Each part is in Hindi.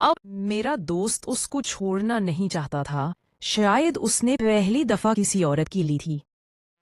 अब मेरा दोस्त उसको छोड़ना नहीं चाहता था। शायद उसने पहली दफा किसी औरत की ली थी।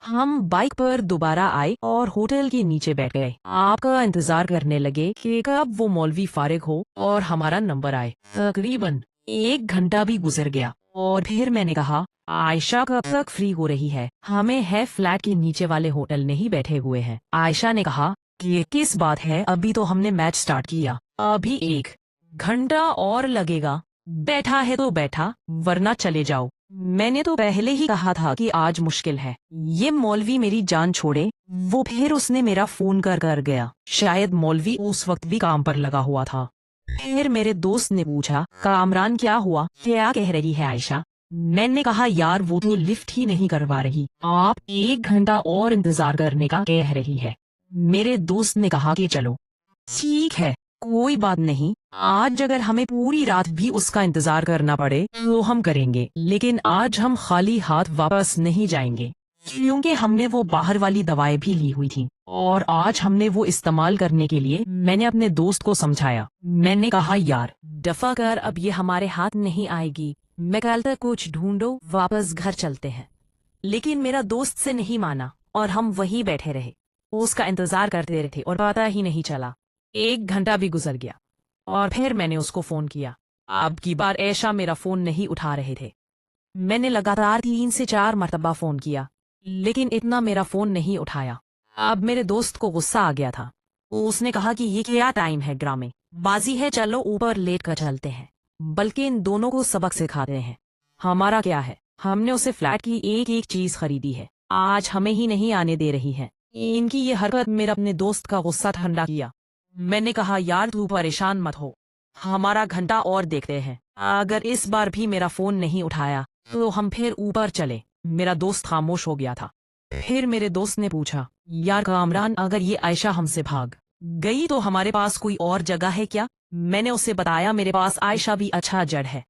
हम बाइक पर दोबारा आए और होटल के नीचे बैठ गए। आपका इंतजार करने लगे कि कब वो मौलवी फारिग हो और हमारा नंबर आए। तकरीबन 1 घंटा भी गुजर गया और फिर मैंने कहा, आयशा कब तक फ्री हो रही है? हमें है फ्लैट के नीचे वाले होटल में ही बैठे हुए हैं। आयशा ने कहा कि ये किस बात है, अभी तो हमने मैच स्टार्ट किया, अभी 1 घंटा और लगेगा। बैठा है तो बैठा, वरना चले जाओ। मैंने तो पहले ही कहा था कि आज मुश्किल है। ये मौलवी मेरी जान छोड़े। वो फिर उसने मेरा फोन कर कर गया। शायद मौलवी उस वक्त भी काम पर लगा हुआ था। फिर मेरे दोस्त ने पूछा, कामरान क्या हुआ, क्या कह रही है आयशा? मैंने कहा, यार वो तो लिफ्ट ही नहीं करवा रही, आप 1 घंटा और इंतजार करने का कह रही है। मेरे दोस्त ने कहा कि चलो ठीक है, कोई बात नहीं, आज अगर हमें पूरी रात भी उसका इंतजार करना पड़े तो हम करेंगे, लेकिन आज हम खाली हाथ वापस नहीं जाएंगे, क्योंकि हमने वो बाहर वाली दवाएं भी ली हुई थी और आज हमने वो इस्तेमाल करने के लिए मैंने अपने दोस्त को समझाया। मैंने कहा, यार दफा कर, अब ये हमारे हाथ नहीं आएगी, मैं कल तक कुछ ढूंढो, वापस घर चलते हैं। लेकिन मेरा दोस्त से नहीं माना और हम वहीं बैठे रहे। उसका इंतजार करते रहे और पता ही नहीं चला। 1 घंटा भी गुजर गया और फिर मैंने उसको फोन किया। अब की बार ऐशा मेरा फोन नहीं उठा रहे थे। मैंने लगातार 3 से 4 मरतबा फोन किया, लेकिन इतना मेरा फोन नहीं उठाया। अब मेरे दोस्त को गुस्सा आ गया था। उसने कहा कि ये क्या टाइम है, ड्रामे बाजी है, चलो ऊपर लेट कर चलते हैं, बल्कि इन दोनों को सबक सिखाते हैं। हमारा क्या है, हमने उसे फ्लैट की एक एक चीज खरीदी है, आज हमें ही नहीं आने दे रही है। इनकी ये हरकत मेरा अपने दोस्त का गुस्सा ठंडा किया। मैंने कहा, यार तू परेशान मत हो, हमारा घंटा और देखते हैं, अगर इस बार भी मेरा फोन नहीं उठाया तो हम फिर ऊपर चले। मेरा दोस्त खामोश हो गया था। फिर मेरे दोस्त ने पूछा, यार कामरान, अगर ये आयशा हमसे भाग गई तो हमारे पास कोई और जगह है क्या? मैंने उसे बताया, मेरे पास आयशा भी अच्छा जड़ है।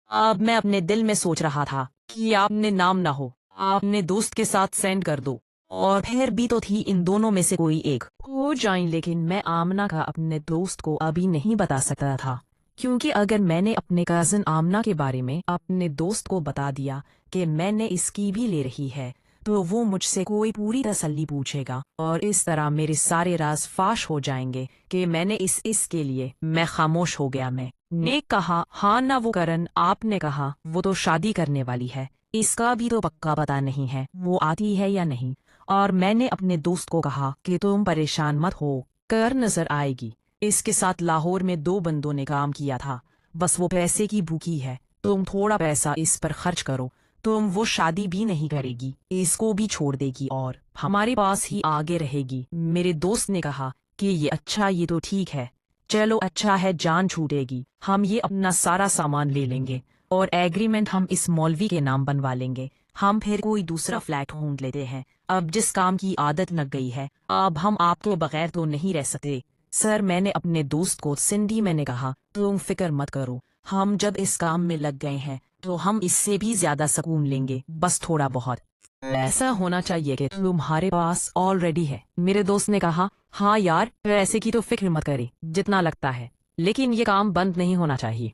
अब मैं अपने दिल में सोच रहा था कि आपने नाम ना हो, आपने दोस्त के साथ सेंड कर दो, और फिर भी तो थी, इन दोनों में से कोई एक हो जाए। लेकिन मैं आमना का अपने दोस्त को अभी नहीं बता सकता था, क्योंकि अगर मैंने अपने कजिन आमना के बारे में अपने दोस्त को बता दिया कि मैंने इसकी भी ले रही है, तो वो मुझसे कोई पूरी तसल्ली पूछेगा और इस तरह मेरे सारे राज फाश हो जाएंगे कि मैंने इसके लिए। मैं खामोश हो गया। मैं ने कहा, हाँ ना वो करण, आपने कहा वो तो शादी करने वाली है, इसका भी तो पक्का पता नहीं है वो आती है या नहीं। और मैंने अपने दोस्त को कहा कि तुम परेशान मत हो, कर नजर आएगी, इसके साथ लाहौर में 2 बंदों ने काम किया था, बस वो पैसे की भूखी है, तुम थोड़ा पैसा इस पर खर्च करो, तुम वो शादी भी नहीं करेगी, इसको भी छोड़ देगी और हमारे पास ही आगे रहेगी। मेरे दोस्त ने कहा कि ये अच्छा, ये तो ठीक है, चलो अच्छा है, जान छूटेगी, हम ये अपना सारा सामान ले लेंगे और एग्रीमेंट हम इस मौलवी के नाम बनवा लेंगे, हम फिर कोई दूसरा फ्लैट ढूंढ लेते हैं। अब जिस काम की आदत लग गई है, अब हम आपके बगैर तो नहीं रह सकते। सर, मैंने अपने दोस्त को सिंडी मैंने कहा, तुम फिक्र मत करो, हम जब इस काम में लग गए हैं तो हम इससे भी ज्यादा सुकून लेंगे, बस थोड़ा बहुत ऐसा होना चाहिए कि तुम्हारे पास ऑलरेडी है। मेरे दोस्त ने कहा, हाँ यार, पैसे की तो फिक्र मत करे जितना लगता है, लेकिन ये काम बंद नहीं होना चाहिए।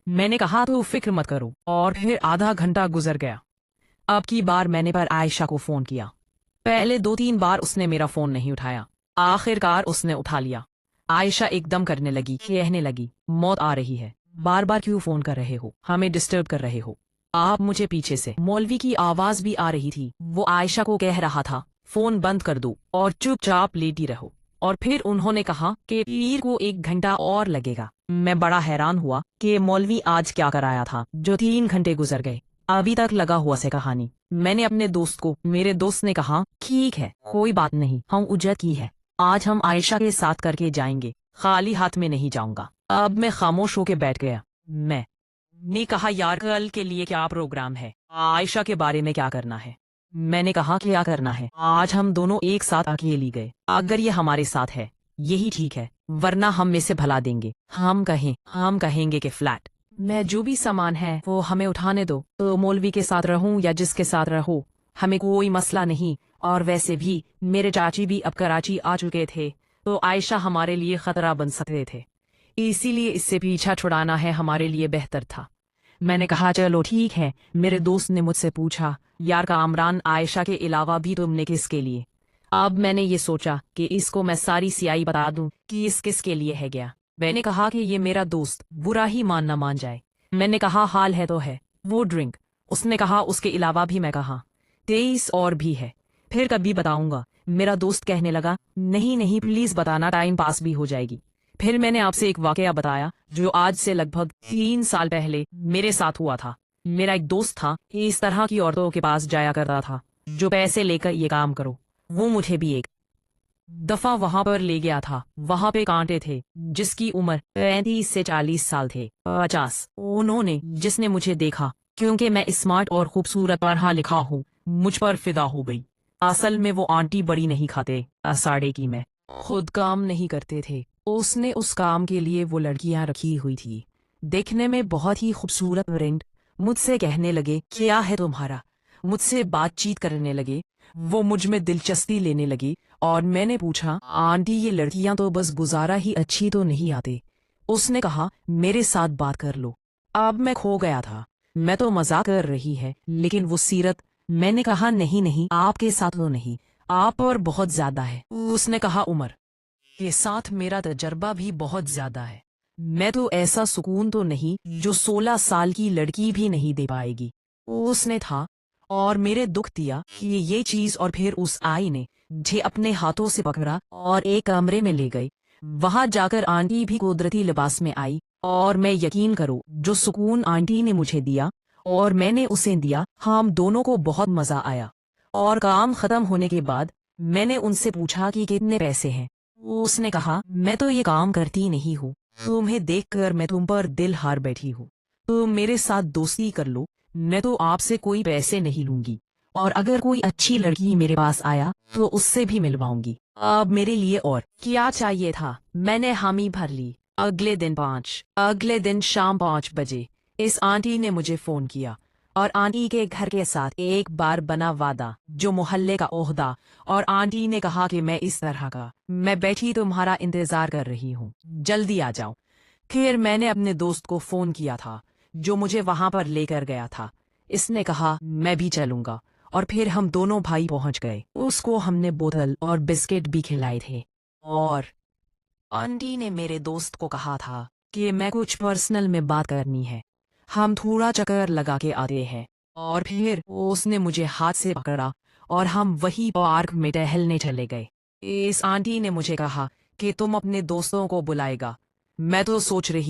मैंने कहा, तो फिक्र मत करो, और फिर आधा घंटा गुजर गया। अब की बार मैंने पर आयशा को फोन किया। पहले 2-3 बार उसने मेरा फोन नहीं उठाया, आखिरकार उसने उठा लिया। आयशा एकदम करने लगी, कहने लगी, मौत आ रही है, बार बार क्यों फोन कर रहे हो, हमें डिस्टर्ब कर रहे हो आप। मुझे पीछे से मौलवी की आवाज भी आ रही थी, वो आयशा को कह रहा था, फोन बंद कर दो और चुपचाप लेटी रहो। और फिर उन्होंने कहा कि पीर को 1 घंटा और लगेगा। मैं बड़ा हैरान हुआ कि मौलवी आज क्या कराया था जो 3 घंटे गुजर गए, अभी तक लगा हुआ से कहानी। मैंने अपने दोस्त को, मेरे दोस्त ने कहा, ठीक है कोई बात नहीं, हम उजर की है, आज हम आयशा के साथ करके जाएंगे, खाली हाथ में नहीं जाऊंगा। अब मैं खामोश होके बैठ गया। मैं ने कहा, यार कल के लिए क्या प्रोग्राम है, आयशा के बारे में क्या करना है? मैंने कहा, क्या करना है, आज हम दोनों एक साथ अकेली गए, अगर ये हमारे साथ है यही ठीक है, वरना हम में से भला देंगे। हम कहेंगे कि फ्लैट में जो भी सामान है वो हमें उठाने दो, तो मौलवी के साथ रहूं या जिसके साथ रहो, हमें कोई मसला नहीं। और वैसे भी मेरे चाची भी अब कराची आ चुके थे, तो आयशा हमारे लिए खतरा बन सकते थे। इसीलिए इससे पीछा छुड़ाना है हमारे लिए बेहतर था। मैंने कहा चलो ठीक है। मेरे दोस्त ने मुझसे पूछा, यार कामरान, आयशा के अलावा भी तुमने किसके लिए? अब मैंने ये सोचा कि इसको मैं सारी सियाई बता दूं कि इस किसके लिए है गया। मैंने कहा कि ये मेरा दोस्त, बुरा ही मान ना मान जाए। मैंने कहा हाल है तो है, वो ड्रिंक। उसने कहा उसके अलावा भी। मैं कहा 23 और भी है, फिर कभी बताऊंगा। मेरा दोस्त कहने लगा नहीं नहीं प्लीज बताना, टाइम पास भी हो जाएगी। फिर मैंने आपसे एक वाकया बताया जो आज से लगभग 3 साल पहले मेरे साथ हुआ था। मेरा एक दोस्त था, इस तरह की औरतों के पास जाया करता था जो पैसे लेकर ये काम करो। वो मुझे भी एक दफा वहां पर ले गया था। वहां पे कांटे थे जिसकी उम्र 35 से 40 साल थे, 50। उन्होंने, जिसने मुझे देखा, क्योंकि मैं स्मार्ट और खूबसूरत पढ़ा लिखा हूँ, मुझ पर फिदा हो गई। असल में वो आंटी बड़ी नहीं खाते, साड़े की मैं खुद काम नहीं करते थे। उसने उस काम के लिए वो लड़कियां रखी हुई थी, देखने में बहुत ही खूबसूरत प्रिंट। मुझसे कहने लगे क्या है तुम्हारा, मुझसे बातचीत करने लगे, वो मुझ में दिलचस्पी लेने लगी। और मैंने पूछा आंटी ये लड़कियां तो बस गुजारा ही अच्छी तो नहीं आते? उसने कहा मेरे साथ बात कर लो। अब मैं खो गया था। मैं तो मजाक कर रही है लेकिन वो सीरत। मैंने कहा नहीं नहीं आपके साथ तो नहीं, आप और बहुत ज्यादा है। उसने कहा उम्र के साथ मेरा तजर्बा भी बहुत ज्यादा है। मैं तो ऐसा सुकून तो नहीं जो 16 साल की लड़की भी नहीं दे पाएगी। उसने था और मेरे दुख दिया कि ये चीज। और फिर उस आई ने मुझे अपने हाथों से पकड़ा और एक कमरे में ले गई। वहां जाकर आंटी भी कुदरती लिबास में आई और मैं, यकीन करो, जो सुकून आंटी ने मुझे दिया और मैंने उसे दिया, हम दोनों को बहुत मजा आया। और काम खत्म होने के बाद मैंने उनसे पूछा कि कितने पैसे हैं। उसने कहा मैं तो ये काम करती नहीं हूँ, तुम्हें देखकर मैं तुम पर दिल हार बैठी हूँ। तुम मेरे साथ दोस्ती कर लो, मैं तो आपसे कोई पैसे नहीं लूंगी। और अगर कोई अच्छी लड़की मेरे पास आया तो उससे भी मिलवाऊंगी। अब मेरे लिए और क्या चाहिए था? मैंने हामी भर ली। अगले दिन शाम 5 बजे इस आंटी ने मुझे फोन किया और आंटी के घर के साथ एक बार बना वादा, जो मोहल्ले का ओहदा। और आंटी ने कहा कि मैं इस तरह का, मैं बैठी तुम्हारा इंतजार कर रही हूँ, जल्दी आ जाओ। फिर मैंने अपने दोस्त को फोन किया था जो मुझे वहां पर लेकर गया था। इसने कहा मैं भी चलूंगा और फिर हम दोनों भाई पहुंच गए। उसको हमने बोतल और बिस्किट भी खिलाए थे। और आंटी ने मेरे दोस्त को कहा था कि मैं कुछ पर्सनल में बात करनी है, हम थोड़ा चक्कर लगा के आते हैं। और फिर उसने मुझे हाथ से पकड़ा और हम वही पार्क में टहलने चले गए। इस आंटी ने मुझे कहा कि तुम अपने दोस्तों को बुलाएगा। मैं तो सोच रही